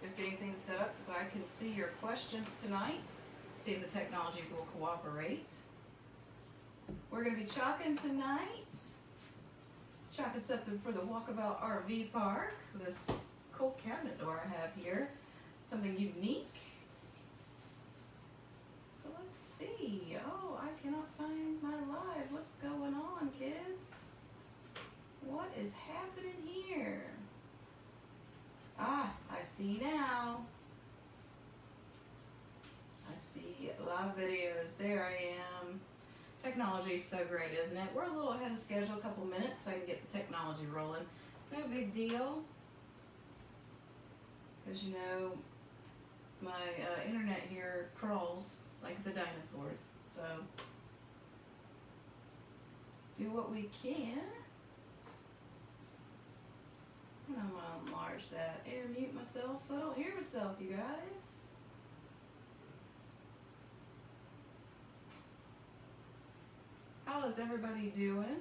Just getting things set up so I can see your questions tonight. See if the technology will cooperate. We're going to be chalking tonight. Chalking something for the Walkabout RV Park. This cool cabinet door I have here. Something unique. So let's see. Oh, I cannot find my live. What's going on, kids? What is happening here? Ah, I see now. I see live videos. There I am. Technology is so great, isn't it? We're a little ahead of schedule, a couple minutes, so I can get the technology rolling. No big deal. Because you know, my internet here crawls like the dinosaurs. So, do what we can. And I'm going to enlarge that and mute myself so I don't hear myself, you guys. How is everybody doing?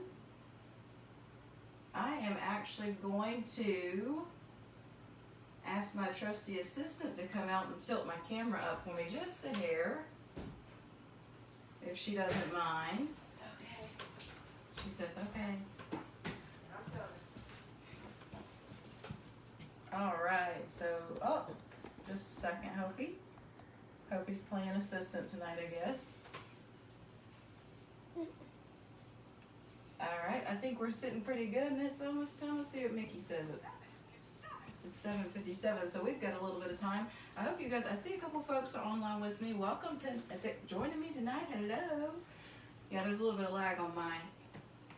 I am actually going to ask my trusty assistant to come out and tilt my camera up for me just a hair, if she doesn't mind. Okay. She says, okay. I'm done. All right, so, oh, just a second, Hopi. Hopi's playing assistant tonight, I guess. All right, I think we're sitting pretty good, and it's almost time. Let's see what Mickey says. It's 7:57, so we've got a little bit of time. I hope you guys, I see a couple folks are online with me. Welcome to joining me tonight. Hello. Yeah, there's a little bit of lag on my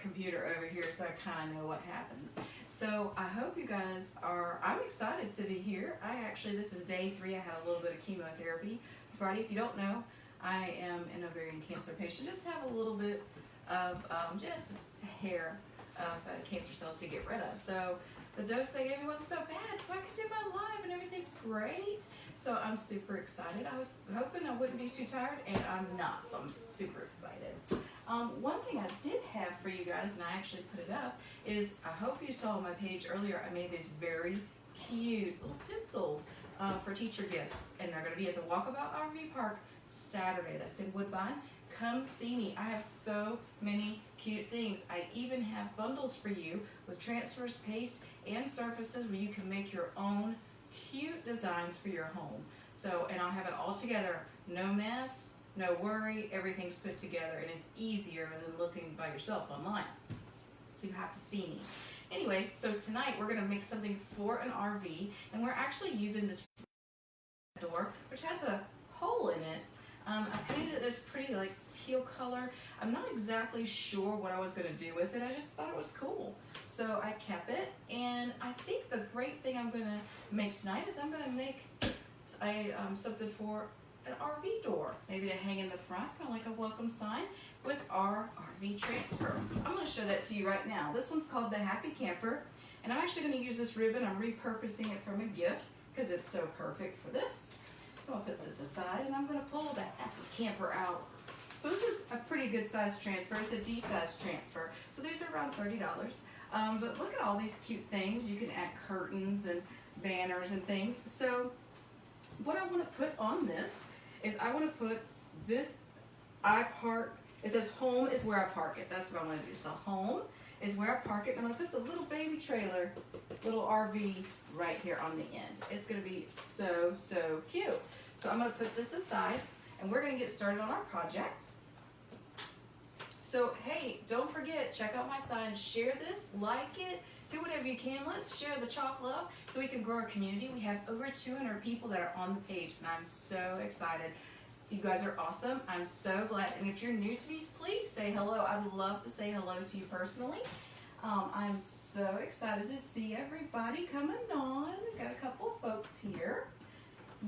computer over here, so I kind of know what happens. So I hope you guys are, I'm excited to be here. This is day 3. I had a little bit of chemotherapy Friday. If you don't know, I am an ovarian cancer patient. Just have a little bit of just a hair of cancer cells to get rid of. So the dose they gave me wasn't so bad, so I could do my live and everything's great. So I'm super excited. I was hoping I wouldn't be too tired, and I'm not, so I'm super excited. One thing I did have for you guys, and I actually put it up, is I hope you saw on my page earlier, I made these very cute little pencils for teacher gifts, and they're going to be at the Walkabout RV Park Saturday. That's in Woodbine. Come see me. I have so many cute things. I even have bundles for you with transfers, paste, and surfaces where you can make your own cute designs for your home. So, and I'll have it all together. No mess, no worry. Everything's put together, and it's easier than looking by yourself online. So you have to see me. Anyway, so tonight we're going to make something for an RV, and we're actually using this door, which has a hole in it. I painted it this pretty like teal color. I'm not exactly sure what I was going to do with it. I just thought it was cool. So I kept it, and I think the great thing I'm going to make tonight is I'm going to make something for an RV door. Maybe to hang in the front, kind of like a welcome sign with our RV transfer. So I'm going to show that to you right now. This one's called the Happy Camper, and I'm actually going to use this ribbon. I'm repurposing it from a gift because it's so perfect for this. So I'll put this aside, and I'm going to pull the Happy Camper out. So this is a pretty good size transfer. It's a D-size transfer. So these are around $30. But look at all these cute things. You can add curtains and banners and things. So what I want to put on this is I want to put this, it says home is where I park it. That's what I want to do. So home is where I park it. And I'm going to put the little baby trailer, little RV right here on the end. It's going to be so, so cute. So I'm going to put this aside, and we're going to get started on our project. So, hey, don't forget, check out my sign, share this, like it, do whatever you can. Let's share the chalk love so we can grow our community. We have over 200 people that are on the page, and I'm so excited. You guys are awesome. I'm so glad. And if you're new to me, please say hello. I'd love to say hello to you personally. I'm so excited to see everybody coming on. Got a couple of folks here.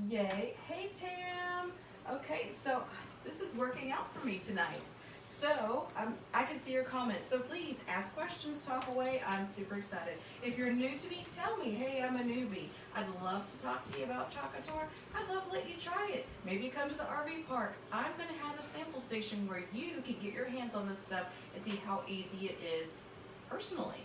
Yay. Hey, Tam. Okay, so this is working out for me tonight. So I can see your comments. So please ask questions, talk away. I'm super excited. If you're new to me, tell me, hey, I'm a newbie. I'd love to talk to you about Couture. I'd love to let you try it. Maybe come to the RV park. I'm going to have a sample station where you can get your hands on this stuff and see how easy it is personally.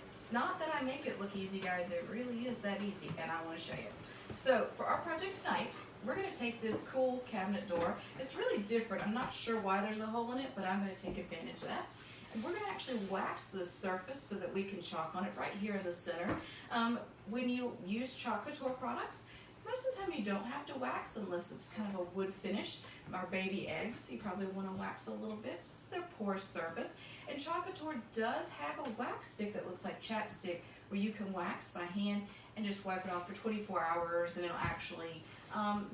It's not that I make it look easy, guys. It really is that easy, and I want to show you. So for our project tonight, we're going to take this cool cabinet door. It's really different. I'm not sure why there's a hole in it, but I'm going to take advantage of that. And we're going to actually wax this surface so that we can chalk on it right here in the center. When you use Couture products, most of the time you don't have to wax unless it's kind of a wood finish. Our baby eggs, you probably want to wax a little bit, just their porous surface. And Couture does have a wax stick that looks like chapstick where you can wax by hand and just wipe it off for 24 hours and it'll actually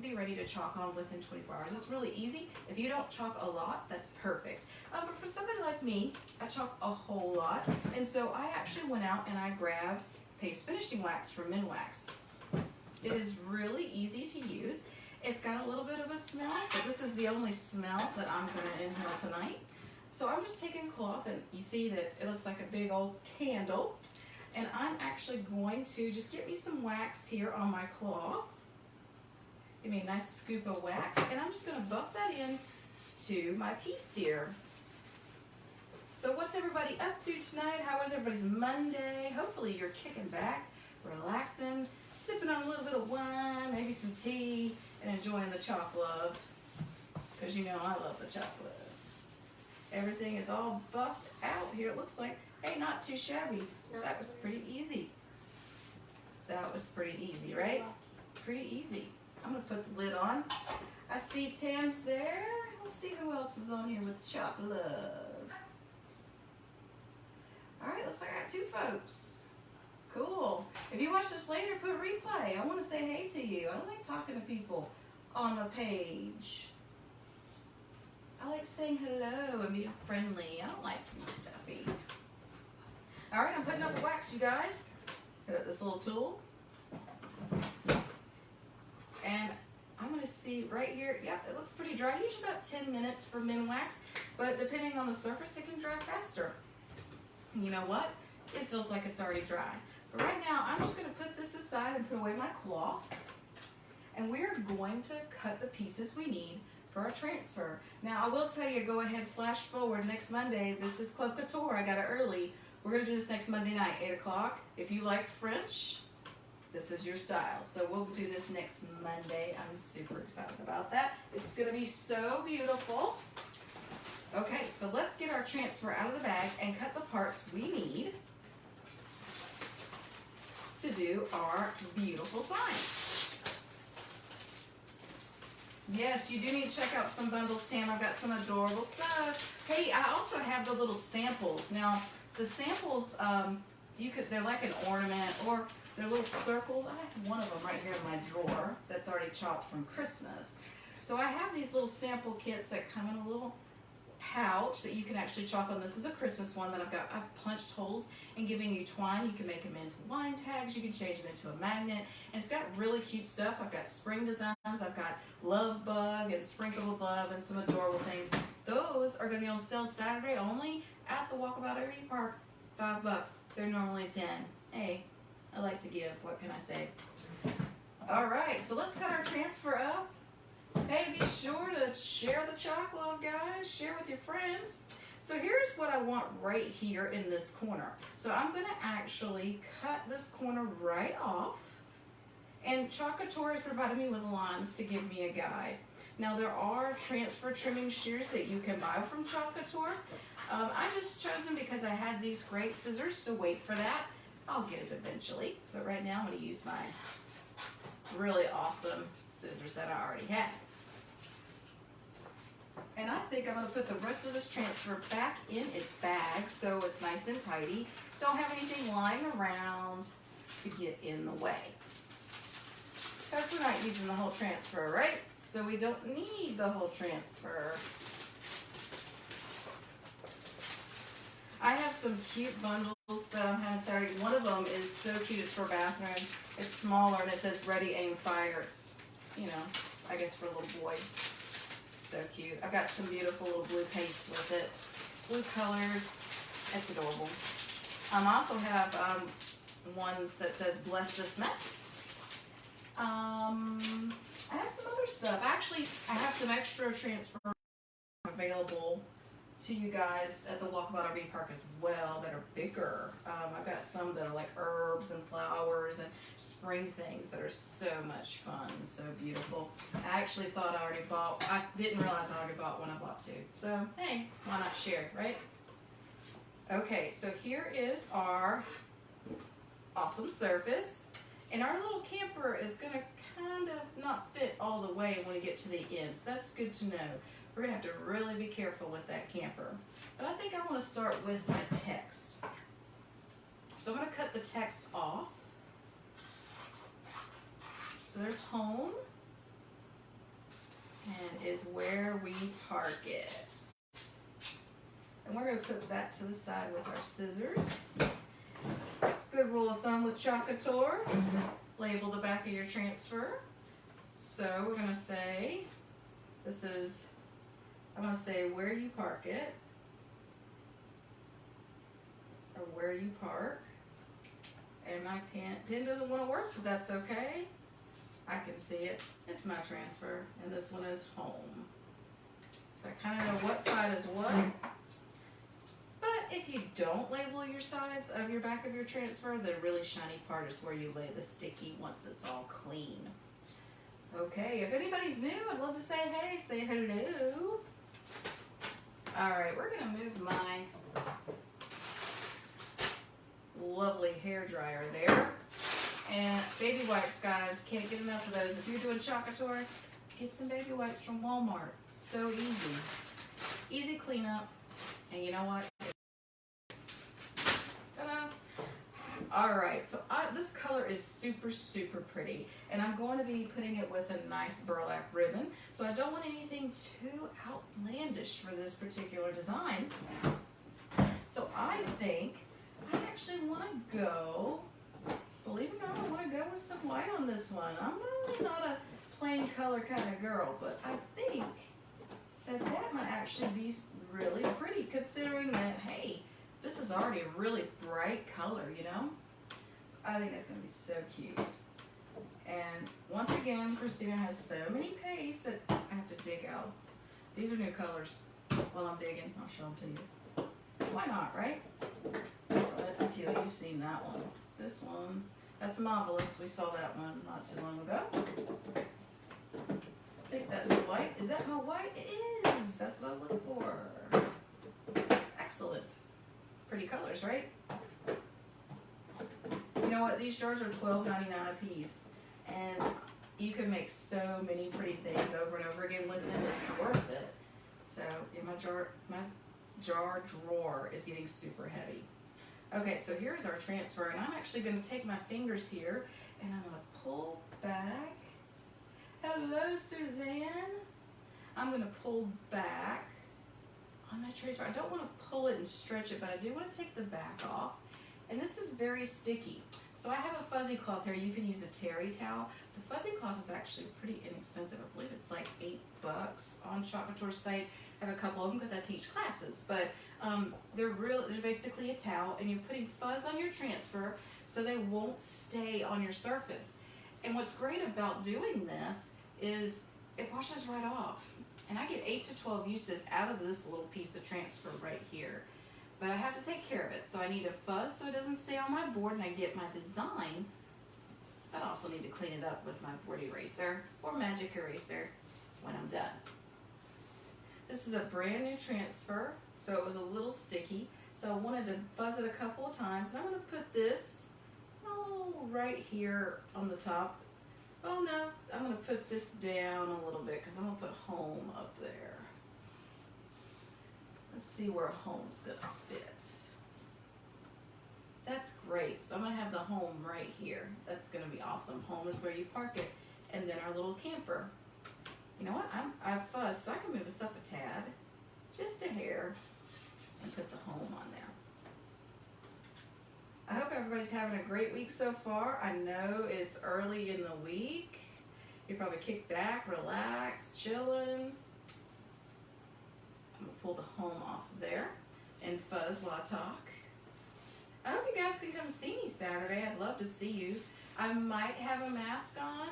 be ready to chalk on within 24 hours. It's really easy. If you don't chalk a lot, that's perfect. But for somebody like me, I chalk a whole lot. And so I actually went out and I grabbed paste finishing wax from Minwax. It is really easy to use. It's got a little bit of a smell, but this is the only smell that I'm going to inhale tonight. So I'm just taking cloth, and you see that it looks like a big old candle. And I'm actually going to just get me some wax here on my cloth. Give me a nice scoop of wax, and I'm just going to buff that in to my piece here. So what's everybody up to tonight? How was everybody's Monday? Hopefully you're kicking back, relaxing, sipping on a little bit of wine, maybe some tea, and enjoying the chocolate. Because you know I love the chocolate. Everything is all buffed out here. It looks like, hey, not too shabby. That was pretty easy. That was pretty easy, right? Pretty easy. I'm going to put the lid on. I see Tam's there. Let's see who else is on here with chocolate. Alright, looks like I got 2 folks. Cool. If you watch this later, put a replay. I want to say hey to you. I don't like talking to people on a page. I like saying hello and being friendly. I don't like to be stuffy. Alright, I'm putting up the wax, you guys. Got this little tool. And I'm going to see right here. Yep, it looks pretty dry. Usually about 10 minutes for Minwax. But depending on the surface, it can dry faster. And you know what? It feels like it's already dry. But right now, I'm just going to put this aside and put away my cloth. And we're going to cut the pieces we need for our transfer. Now, I will tell you, go ahead, flash forward next Monday. This is Club Couture. I got it early. We're going to do this next Monday night, 8 o'clock. If you like French, this is your style. So we'll do this next Monday. I'm super excited about that. It's going to be so beautiful. Okay, so let's get our transfer out of the bag and cut the parts we need to do our beautiful sign. Yes, you do need to check out some bundles, Tam. I've got some adorable stuff. Hey, I also have the little samples. Now, the samples, they're like an ornament, or they're little circles. I have one of them right here in my drawer that's already chopped from Christmas. So I have these little sample kits that come in a little pouch that you can actually chalk on. This is a Christmas one that I've punched holes and giving you twine. You can make them into wine tags. You can change them into a magnet. And it's got really cute stuff. I've got spring designs. I've got love bug and sprinkle with love and some adorable things. Those are going to be on sale Saturday only at the Walkabout RV Park. $5. They're normally 10. Hey, I like to give. What can I say? All right, so let's cut our transfer up. Hey, be sure to share the chocolate, guys. Share with your friends. So here's what I want right here in this corner. So I'm going to actually cut this corner right off. And Couture has provided me with lines to give me a guide. Now there are transfer trimming shears that you can buy from Couture. I just chose them because I had these great scissors to wait for that. I'll get it eventually. But right now I'm going to use my really awesome scissors that I already had. And I think I'm going to put the rest of this transfer back in its bag so it's nice and tidy. Don't have anything lying around to get in the way. Because we're not using the whole transfer, right? So we don't need the whole transfer. I have some cute bundles that I'm having Saturday. One of them is so cute. It's for a bathroom. It's smaller and it says ready, aim, fire. It's, you know, I guess for a little boy. So cute. I've got some beautiful little blue paste with it. Blue colors. It's adorable. I also have one that says bless this mess. I have some other stuff. Actually, I have some extra transfer available to you guys at the Walkabout RV Park as well that are bigger. I've got some that are like herbs and flowers and spring things that are so much fun, so beautiful. I actually thought I already bought, I didn't realize I already bought one. I bought two. So, hey, why not share, right? Okay, so here is our awesome surface. And our little camper is going to kind of not fit all the way when we get to the end. So that's good to know. We're going to have to really be careful with that camper. But I think I want to start with my text. So I'm going to cut the text off. So there's home. And is where we park it. And we're going to put that to the side with our scissors. Good rule of thumb with Couture. Label the back of your transfer. So we're going to say, this is, I'm going to say where you park it. Or where you park. And my pen doesn't want to work, but that's okay. I can see it. It's my transfer. And this one is home. So I kind of know what side is what. But if you don't label your sides of your back of your transfer, the really shiny part is where you lay the sticky once it's all clean. Okay, if anybody's new, I'd love to say hey, say hello. Alright, we're going to move my lovely hair dryer there. And baby wipes, guys, can't get enough of those. If you're doing Couture, get some baby wipes from Walmart. So easy. Easy cleanup. And you know what? Ta-da! Alright, so this color is super, super pretty. And I'm going to be putting it with a nice burlap ribbon. So I don't want anything too outlandish for this particular design. So I think I actually want to go, believe it or not, I want to go with some white on this one. I'm really not a plain color kind of girl, but I think that might actually be really pretty, considering that, hey, this is already a really bright color, you know? So I think that's going to be so cute. And once again, Christina has so many pastes that I have to dig out. These are new colors. While I'm digging, I'll show them to you. Why not, right? Well, that's teal. You've seen that one. This one, that's Marvelous. We saw that one not too long ago. I think that's white. Is that my white? It is. That's what I was looking for. Excellent. Pretty colors, right? You know what? These jars are $12.99 a piece. And you can make so many pretty things over and over again with them. It's worth it. So, yeah, my jar drawer is getting super heavy. Okay, so here's our transfer. And I'm actually going to take my fingers here and I'm going to pull back. Hello, Suzanne. I'm going to pull back on my transfer. I don't want to pull it and stretch it, but I do want to take the back off. And this is very sticky. So I have a fuzzy cloth here. You can use a terry towel. The fuzzy cloth is actually pretty inexpensive. I believe it's like $8 on Couture's site. I have a couple of them because I teach classes. But they're basically a towel, and you're putting fuzz on your transfer so they won't stay on your surface. And what's great about doing this is it washes right off. And I get 8 to 12 uses out of this little piece of transfer right here. But I have to take care of it. So I need a fuzz so it doesn't stay on my board and I get my design. But I also need to clean it up with my board eraser or magic eraser when I'm done. This is a brand new transfer, so it was a little sticky. So I wanted to fuzz it a couple of times. And I'm going to put this right here on the top. Oh no, I'm going to put this down a little bit because I'm going to put home up there. Let's see where home's going to fit. That's great. So I'm going to have the home right here. That's going to be awesome. Home is where you park it. And then our little camper. You know what? I've fuzzed, so I can move this up a tad. Just a hair. And put the home on there. I hope everybody's having a great week so far. I know it's early in the week. You're probably kicked back, relaxed, chilling. I'm going to pull the home off there and fuzz while I talk. I hope you guys can come see me Saturday. I'd love to see you. I might have a mask on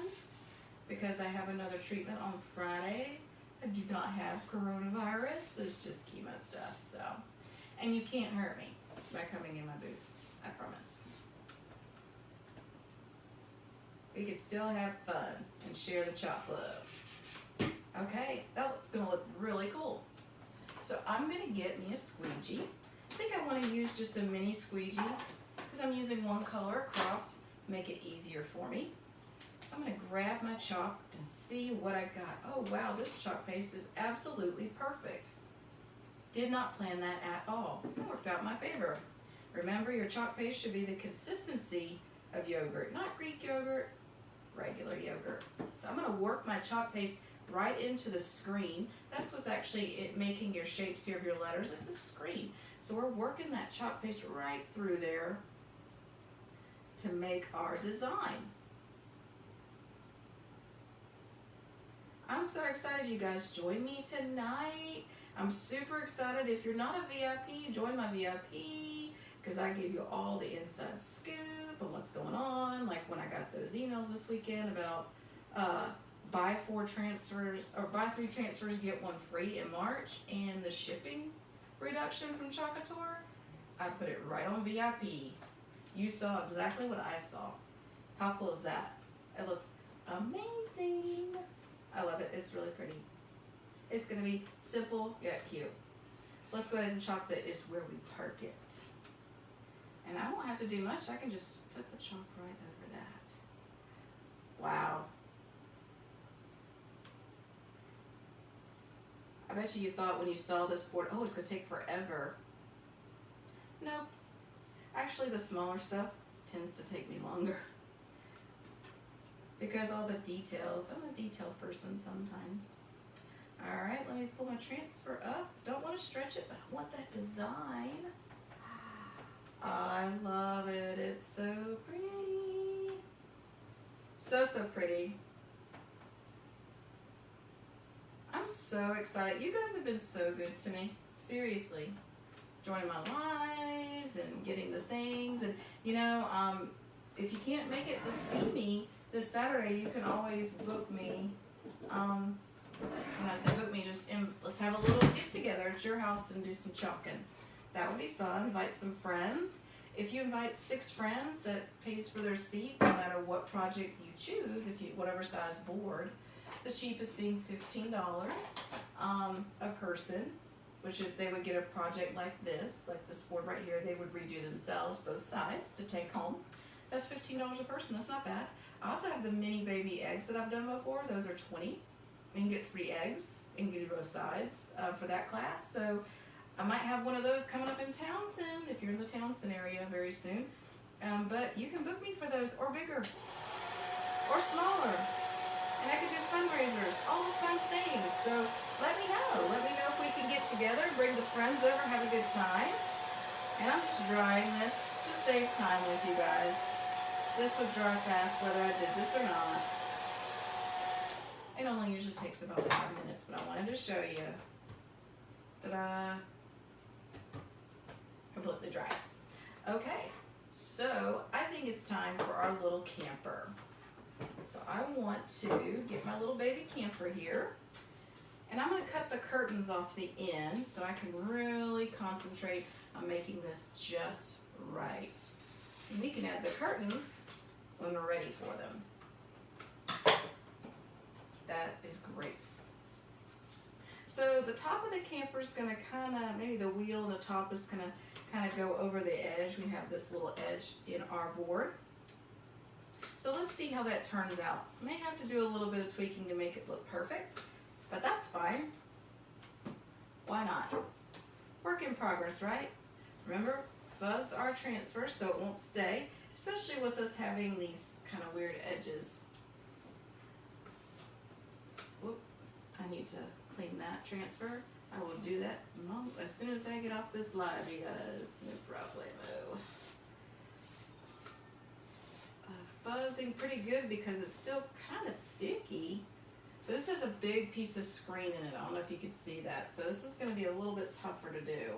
because I have another treatment on Friday I do not have coronavirus. It's just chemo stuff, so. And you can't hurt me by coming in my booth, I promise. We can still have fun and share the chalk love. Okay, that's gonna look really cool. So I'm gonna get me a squeegee. I think I wanna use just a mini squeegee because I'm using one color across to make it easier for me. So I'm gonna grab my chalk and see what I got. Oh wow, this chalk paste is absolutely perfect. Did not plan that at all. It worked out in my favor. Remember, your chalk paste should be the consistency of yogurt, not Greek yogurt, regular yogurt. So I'm gonna work my chalk paste right into the screen. That's what's actually making your shapes here of your letters. It's a screen. So we're working that chalk paste right through there to make our design. I'm so excited you guys join me tonight. I'm super excited. If you're not a VIP, join my VIP because I give you all the inside scoop and what's going on. Like when I got those emails this weekend about buy 4 transfers or buy 3 transfers, get 1 free in March, and the shipping reduction from Couture, I put it right on VIP. You saw exactly what I saw. How cool is that? It looks amazing. I love it. It's really pretty. It's going to be simple yet cute. Let's go ahead and chalk that is where we park it. And I won't have to do much. I can just put the chalk right over that. Wow. I bet you thought when you saw this board, oh, it's going to take forever. Nope. Actually, the smaller stuff tends to take me longer. Because all the details, I'm a detail person sometimes. All right, let me pull my transfer up. Don't want to stretch it, but I want that design. I love it. It's so pretty. So, so pretty. I'm so excited. You guys have been so good to me. Seriously. Joining my lives and getting the things. And, you know, if you can't make it to see me this Saturday, you can always book me. When I say book me, let's have a little get together at your house and do some chalking. That would be fun. Invite some friends. If you invite 6 friends, that pays for their seat, no matter what project you choose. Whatever size board, the cheapest being $15 a person, which is they would get a project like this board right here. They would redo themselves both sides to take home. That's $15 a person. That's not bad. I also have the mini baby eggs that I've done before. Those are $20. You can get 3 eggs and get both sides for that class. So I might have one of those coming up in Townsend if you're in the Townsend area very soon. But you can book me for those, or bigger, or smaller. And I can do fundraisers, all the fun things. So let me know. Let me know if we can get together, bring the friends over, have a good time. And I'm just drying this to save time with you guys. This would dry fast whether I did this or not. It only usually takes about 5 minutes, but I wanted to show you. Ta-da! Completely dry. Okay, so I think it's time for our little camper. So I want to get my little baby camper here. And I'm going to cut the curtains off the end so I can really concentrate on making this just right. And we can add the curtains when we're ready for them. That is great. So the top of the camper is going to kind of, maybe the wheel and the top is going to kind of go over the edge. We have this little edge in our board. So let's see how that turns out. May have to do a little bit of tweaking to make it look perfect, but that's fine. Why not? Work in progress, right? Remember, fuzz our transfer so it won't stay, especially with us having these kind of weird edges. Whoop, I need to clean that transfer. I will do that as soon as I get off this live, you guys. No problemo. Fuzzing pretty good because it's still kind of sticky. But this has a big piece of screen in it. I don't know if you can see that. So this is going to be a little bit tougher to do.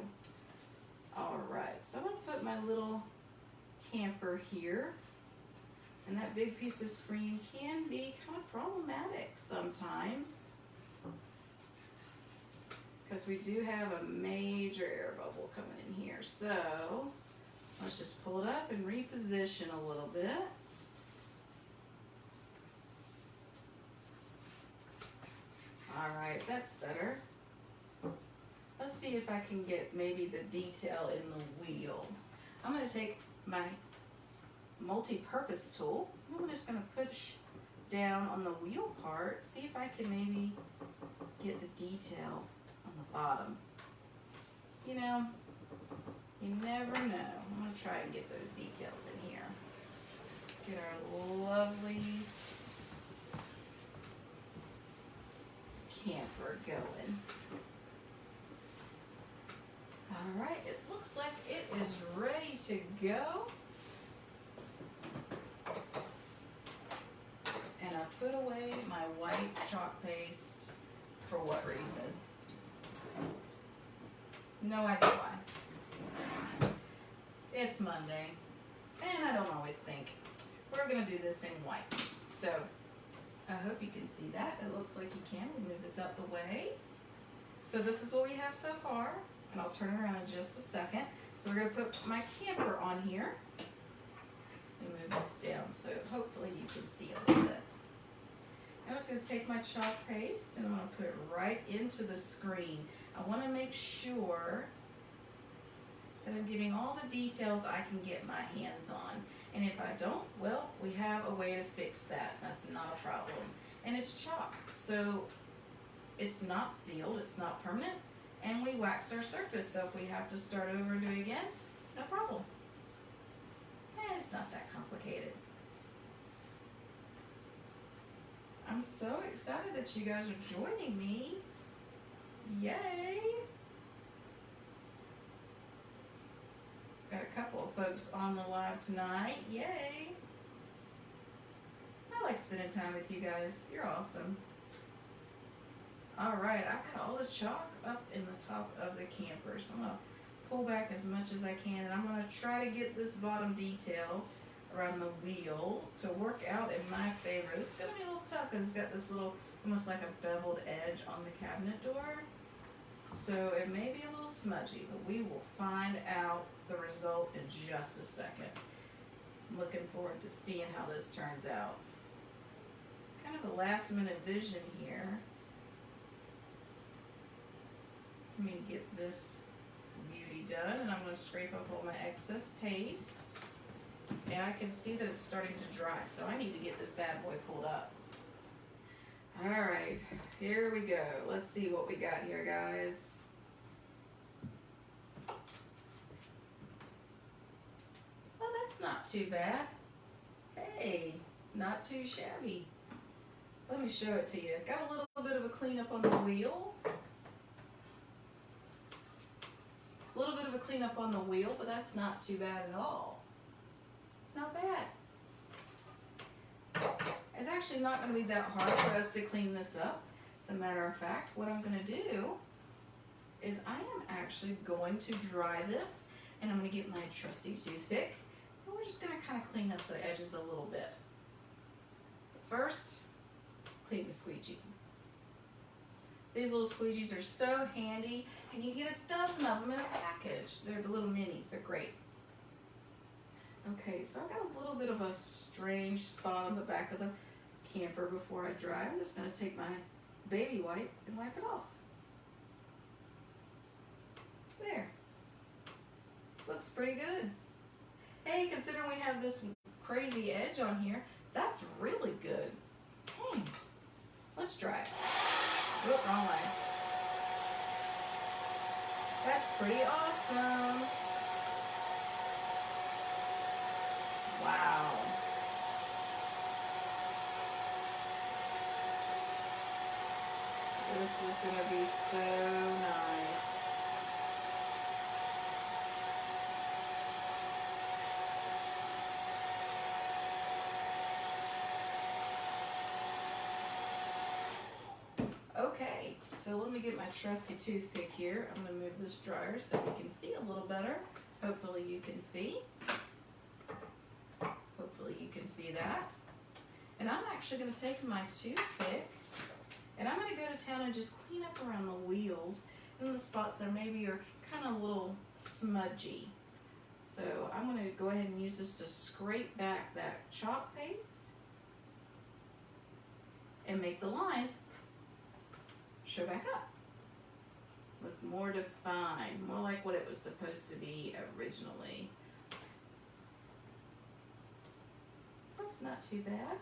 Alright, so I'm going to put my little camper here. And that big piece of screen can be kind of problematic sometimes. because we do have a major air bubble coming in here. So let's just pull it up and reposition a little bit. All right, that's better. Let's see if I can get maybe the detail in the wheel. I'm going to take my multi-purpose tool. I'm just going to push down on the wheel part, see if I can maybe get the detail on the bottom. You know, you never know. I'm going to try and get those details in here. Get our lovely camper going. All right, it looks like it is ready to go. And I put away my white chalk paste for what reason? No idea why. It's Monday, and I don't always think. We're gonna do this in white. So I hope you can see that. It looks like you can. We'll move this out the way. So this is what we have so far, and I'll turn it around in just a second. So we're gonna put my camper on here and move this down so hopefully you can see a little bit. I'm just going to take my chalk paste and I'm going to put it right into the screen. I want to make sure that I'm getting all the details I can get my hands on. And if I don't, well, we have a way to fix that. That's not a problem. And it's chalk, so it's not sealed, it's not permanent, and we wax our surface. So if we have to start over and do it again, no problem. It's not that complicated. I'm so excited that you guys are joining me. Yay! Got a couple of folks on the live tonight. Yay! I like spending time with you guys. You're awesome. Alright, I've got all the chalk up in the top of the camper. So I'm going to pull back as much as I can. And I'm going to try to get this bottom detail around the wheel to work out in my favor. This is going to be a little tough because it's got this little, almost like a beveled edge on the cabinet door. So it may be a little smudgy, but we will find out the result in just a second. I'm looking forward to seeing how this turns out. Kind of a last minute vision here. Let me get this beauty done, and I'm going to scrape up all my excess paste. And I can see that it's starting to dry, so I need to get this bad boy pulled up. Alright, here we go. Let's see what we got here, guys. Well, that's not too bad. Hey, not too shabby. Let me show it to you. Got a little bit of a cleanup on the wheel. A little bit of a cleanup on the wheel, but that's not too bad at all. Not bad. It's actually not going to be that hard for us to clean this up. As a matter of fact, what I'm going to do is I am actually going to dry this, and I'm going to get my trusty toothpick, and we're just going to kind of clean up the edges a little bit. First, clean the squeegee. These little squeegees are so handy, and you get a dozen of them in a package. They're the little minis. They're great. Okay, so I've got a little bit of a strange spot on the back of the camper before I dry. I'm just going to take my baby wipe and wipe it off. There. Looks pretty good. Hey, considering we have this crazy edge on here, that's really good. Hey, let's dry it. Whoop, wrong way. That's pretty awesome. Wow. This is going to be so nice. Okay, so let me get my trusty toothpick here. I'm going to move this dryer so we can see a little better. Hopefully you can see. Hopefully you can see that. And I'm actually going to take my toothpick and I'm going to go to town and just clean up around the wheels. and the spots there maybe are kind of a little smudgy. So I'm going to go ahead and use this to scrape back that chalk paste and make the lines show back up. Look more defined, more like what it was supposed to be originally. That's not too bad.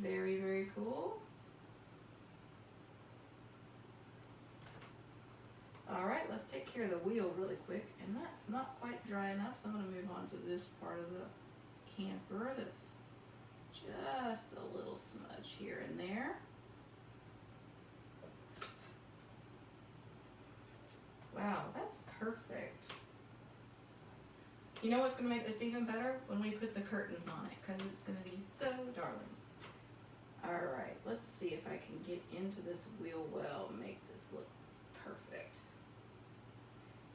Very, very cool. All right, let's take care of the wheel really quick. And that's not quite dry enough, so I'm gonna move on to this part of the camper that's just a little smudge here and there. Wow, that's perfect. You know what's gonna make this even better? When we put the curtains on it, because it's gonna be so darling. All right, let's see if I can get into this wheel well and make this look perfect.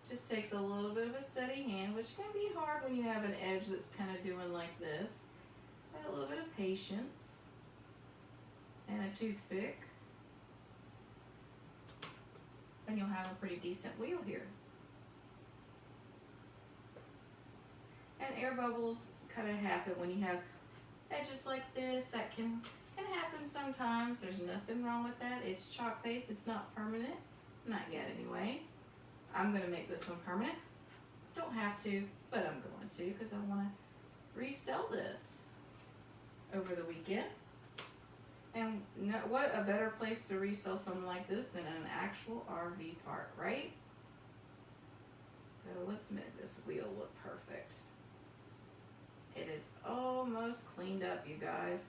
Just takes a little bit of a steady hand, which can be hard when you have an edge that's kind of doing like this. But a little bit of patience and a toothpick, and you'll have a pretty decent wheel here. And air bubbles kind of happen when you have edges like this. That can happen sometimes. There's nothing wrong with that. It's chalk paste. It's not permanent. Not yet anyway. I'm going to make this one permanent. Don't have to, but I'm going to because I want to resell this over the weekend. And what a better place to resell something like this than an actual RV park, right? So let's make this wheel look perfect. It is almost cleaned up, you guys.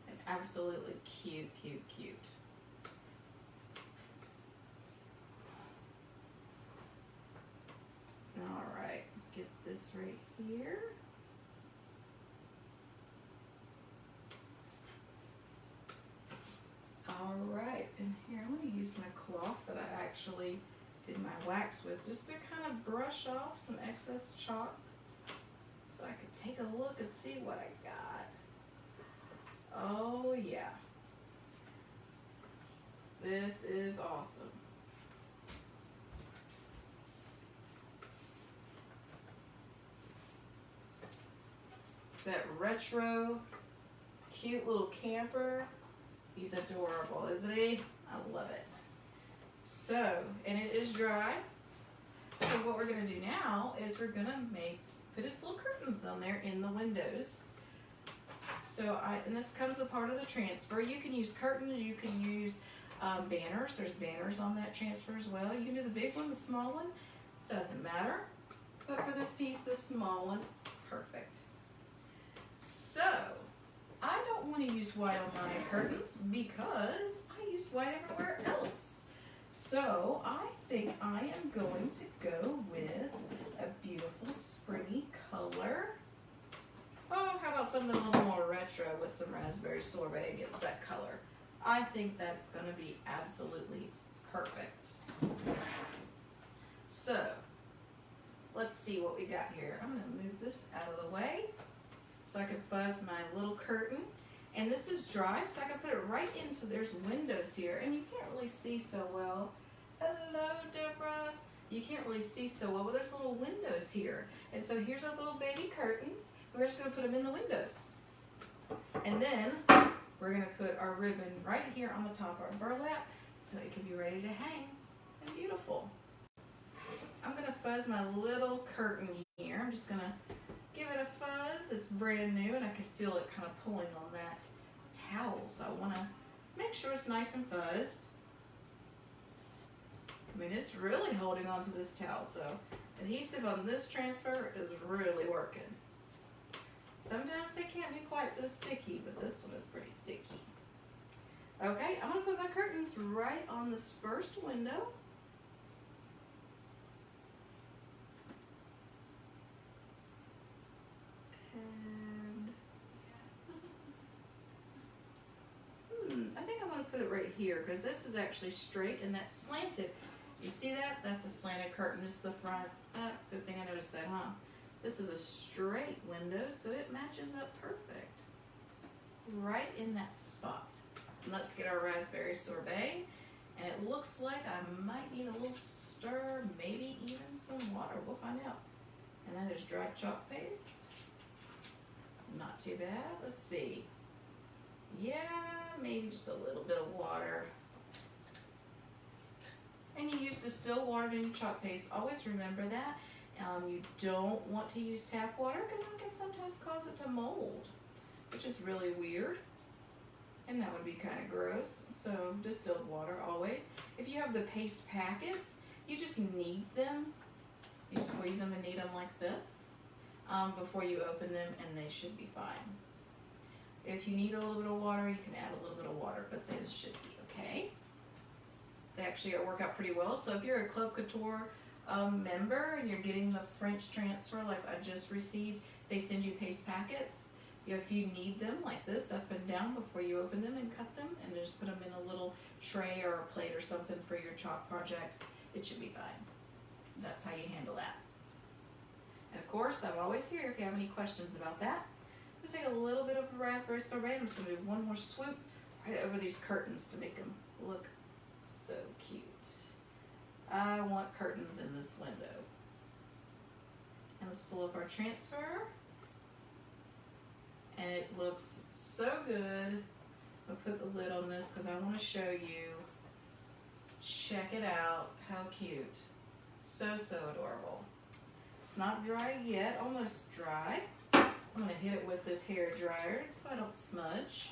And absolutely cute, cute, cute. All right, let's get this right here. All right, and here I'm going to use my cloth that I actually did my wax with just to kind of brush off some excess chalk so I could take a look and see what I got. Oh yeah, this is awesome. That retro, cute little camper. He's adorable, isn't he? I love it. So, and it is dry. So what we're gonna do now is we're gonna put his little curtains on there in the windows. So and this comes a part of the transfer. You can use curtains, you can use banners. There's banners on that transfer as well. You can do the big one, the small one, doesn't matter. But for this piece, the small one is perfect. So, I don't want to use white on my curtains because I used white everywhere else. So, I think I am going to go with a beautiful springy color. Oh, how about something a little more retro with some raspberry sorbet against that color? I think that's going to be absolutely perfect. So, let's see what we got here. I'm going to move this out of the way so I can fuzz my little curtain. And this is dry, so I can put it right into, there's windows here, and you can't really see so well. Hello, Deborah. You can't really see so well, but there's little windows here. And so here's our little baby curtains. We're just gonna put them in the windows. And then we're gonna put our ribbon right here on the top of our burlap so it can be ready to hang and beautiful. I'm gonna fuzz my little curtain here. I'm just gonna give it a fuzz. It's brand new and I can feel it kind of pulling on that towel. So I wanna make sure it's nice and fuzzed. I mean, it's really holding on to this towel, so adhesive on this transfer is really working. Sometimes they can't be quite this sticky, but this one is pretty sticky. Okay, I'm gonna put my curtains right on this first window. And I think I'm gonna put it right here because this is actually straight and that's slanted. You see that? That's a slanted curtain. It's the front. Oh, it's a good thing I noticed that, huh? This is a straight window, so it matches up perfect. Right in that spot. And let's get our raspberry sorbet And it looks like I might need a little stir, maybe even some water. We'll find out. And that is dry chalk paste. Not too bad. Let's see. Yeah, maybe just a little bit of water. And you use distilled water in your chalk paste. Always remember that. You don't want to use tap water because it can sometimes cause it to mold, which is really weird. And that would be kind of gross. So distilled water always. If you have the paste packets, you just knead them. You squeeze them and knead them like this before you open them, and they should be fine. If you need a little bit of water, you can add a little bit of water, but they should be okay. They actually work out pretty well. So if you're a Club Couture member and you're getting the French transfer like I just received, they send you paste packets. If you need them like this up and down before you open them and cut them and just put them in a little tray or a plate or something for your chalk project, it should be fine. That's how you handle that. And of course, I'm always here if you have any questions about that. I'm going to take a little bit of raspberry sorbet. I'm just going to do one more swoop right over these curtains to make them look so cute. I want curtains in this window. And let's pull up our transfer. And it looks so good. I'll put the lid on this because I want to show you. Check it out. How cute. So adorable. It's not dry yet. Almost dry. I'm going to hit it with this hair dryer so I don't smudge.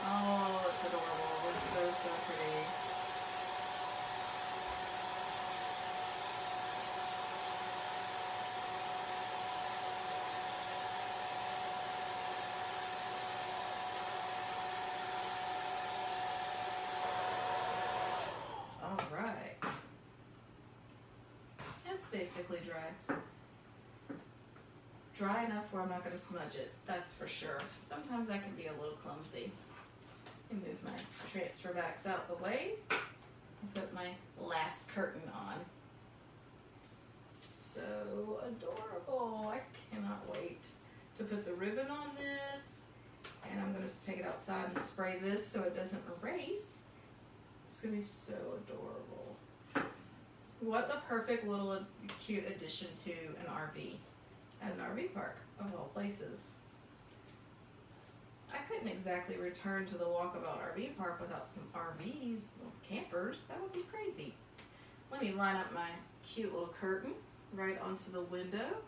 Oh, it's adorable. It's so pretty. All right. It's basically dry. Dry enough where I'm not going to smudge it. That's for sure. Sometimes that can be a little clumsy. And move my transfer backs out the way and put my last curtain on. So adorable. I cannot wait to put the ribbon on this. And I'm going to take it outside and spray this so it doesn't erase. It's going to be so adorable. What the perfect little cute addition to an RV at an RV park of all places. I couldn't exactly return to the Walkabout RV park without some RVs, little campers. That would be crazy. Let me line up my cute little curtain right onto the window.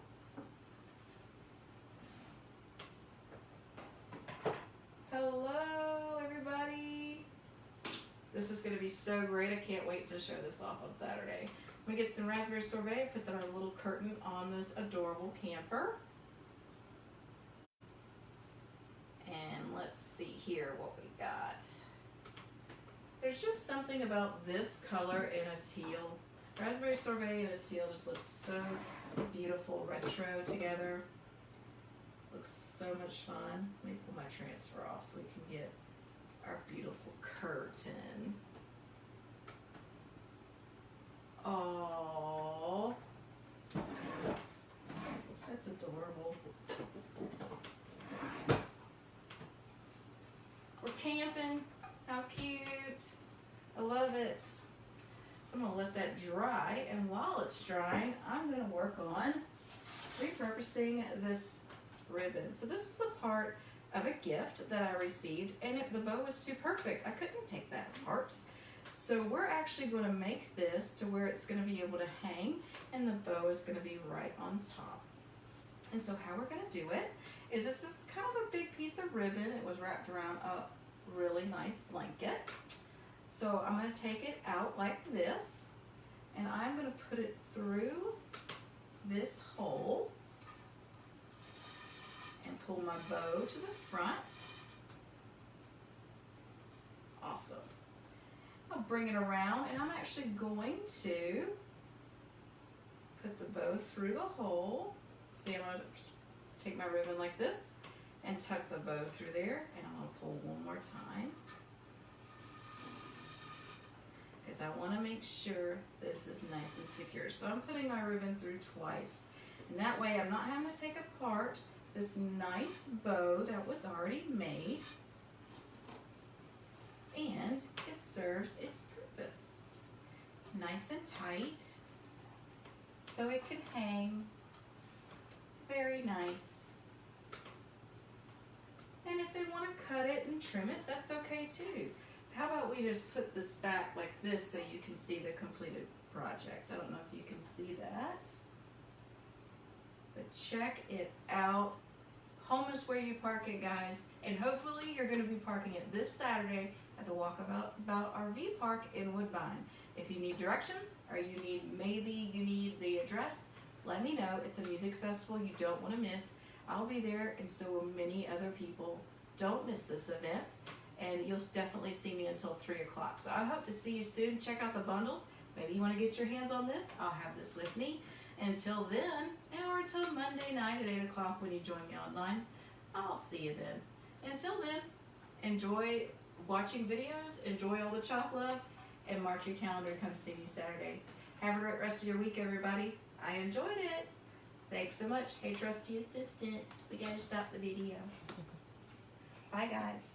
Hello, everybody. This is going to be so great. I can't wait to show this off on Saturday. I'm going to get some raspberry sorbet, put our little curtain on this adorable camper. And let's see here what we got. There's just something about this color in a teal. Raspberry sorbet and a teal just looks so beautiful, retro together. Looks so much fun. Let me pull my transfer off so we can get our beautiful curtain. Oh, that's adorable. We're camping. How cute. I love it. So I'm going to let that dry, and while it's drying, I'm going to work on repurposing this ribbon. So this is a part of a gift that I received, and the bow was too perfect. I couldn't take that apart. So we're actually going to make this to where it's going to be able to hang, and the bow is going to be right on top. And so how we're going to do it is this is kind of a big piece of ribbon. It was wrapped around a really nice blanket. So I'm going to take it out like this, and I'm going to put it through this hole and pull my bow to the front. Awesome. I'll bring it around, and I'm actually going to put the bow through the hole. See, I'm going to take my ribbon like this and tuck the bow through there, and I'm going to pull one more time because I want to make sure this is nice and secure. So I'm putting my ribbon through twice, and that way I'm not having to take apart this nice bow that was already made. and it serves its purpose. Nice and tight, so it can hang. Very nice. And if they want to cut it and trim it, that's okay too. How about we just put this back like this so you can see the completed project. I don't know if you can see that, but check it out. Home is where you park it, guys, and hopefully you're going to be parking it this Saturday at the Walkabout RV Park in Woodbine. If you need directions or maybe you need the address, let me know. It's a music festival you don't want to miss. I'll be there, and so will many other people. Don't miss this event, and you'll definitely see me until 3 o'clock. So I hope to see you soon. Check out the bundles. Maybe you want to get your hands on this. I'll have this with me. Until then, or until Monday night at 8 o'clock when you join me online, I'll see you then. Until then, enjoy watching videos, enjoy all the chalk love, and mark your calendar to come see me Saturday. Have a great rest of your week, everybody. I enjoyed it. Thanks so much. Hey, trusty assistant, we gotta stop the video. Bye, guys.